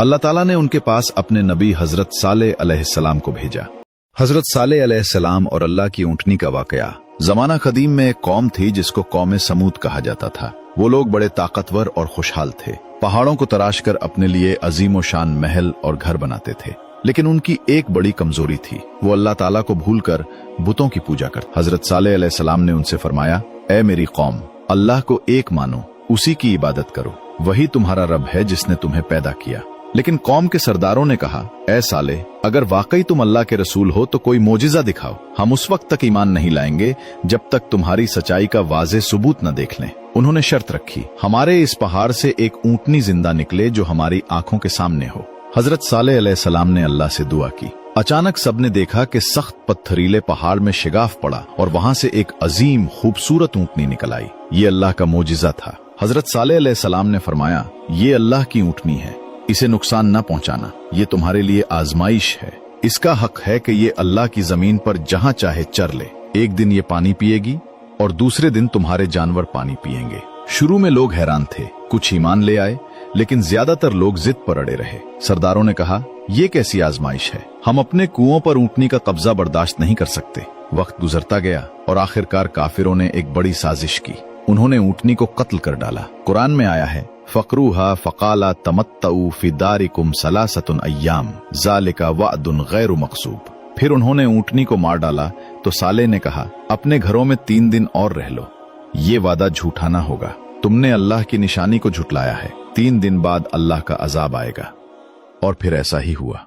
अल्लाह ताला ने उनके पास अपने नबी हजरत सालेह अलैहिस्सलाम को भेजा। हजरत सालेह अलैहिस्सलाम और अल्लाह की ऊँटनी का वाकया। जमाना कदीम में एक कौम थी जिसको कौम समूद कहा जाता था। वो लोग बड़े ताकतवर और खुशहाल थे। पहाड़ों को तराश कर अपने लिए अजीम शान महल और घर बनाते थे, लेकिन उनकी एक बड़ी कमजोरी थी, वो अल्लाह ताला को भूलकर बुतों की पूजा करते। हजरत सालेह अलैहिस्सलाम ने उनसे फरमाया, ए मेरी कौम, अल्लाह को एक मानो, उसी की इबादत करो, वही तुम्हारा रब है जिसने तुम्हें पैदा किया। लेकिन कौम के सरदारों ने कहा, ए साले, अगर वाकई तुम अल्लाह के रसूल हो तो कोई मोजिजा दिखाओ। हम उस वक्त तक ईमान नहीं लाएंगे जब तक तुम्हारी सच्चाई का वाज़े सबूत न देख लें। उन्होंने शर्त रखी, हमारे इस पहाड़ से एक ऊँटनी जिंदा निकले जो हमारी आंखों के सामने हो। हजरत सालेह अलैहिस्सलाम ने अल्लाह से दुआ की। अचानक सबने देखा कि सख्त पत्थरीले पहाड़ में शिगाफ पड़ा और वहां से एक अजीम खूबसूरत ऊँटनी निकल आई। ये अल्लाह का मोजिजा था। हजरत सालेह अलैहिस्सलाम ने फरमाया, ये अल्लाह की ऊँटनी है, इसे नुकसान न पहुंचाना, ये तुम्हारे लिए आजमाइश है। इसका हक है कि ये अल्लाह की जमीन पर जहां चाहे चर ले। एक दिन ये पानी पिएगी और दूसरे दिन तुम्हारे जानवर पानी पिएंगे। शुरू में लोग हैरान थे, कुछ ईमान ले आए, लेकिन ज्यादातर लोग जिद पर अड़े रहे। सरदारों ने कहा, ये कैसी आजमाइश है, हम अपने कुओं पर ऊँटनी का कब्जा बर्दाश्त नहीं कर सकते। वक्त गुजरता गया और आखिरकार काफिरों ने एक बड़ी साजिश की। उन्होंने ऊँटनी को कत्ल कर डाला। कुरान में आया है, फकरूहा फकाला तमत्तऊ फी दारिकुम सलासतुन अय्याम ज़ालिका वअदुन गैरु मकसूब। फिर उन्होंने ऊँटनी को मार डाला तो सालेह ने कहा, अपने घरों में 3 दिन और रह लो, ये वादा झूठा ना होगा। तुमने अल्लाह की निशानी को झुटलाया है, 3 दिन बाद अल्लाह का अजाब आएगा। और फिर ऐसा ही हुआ।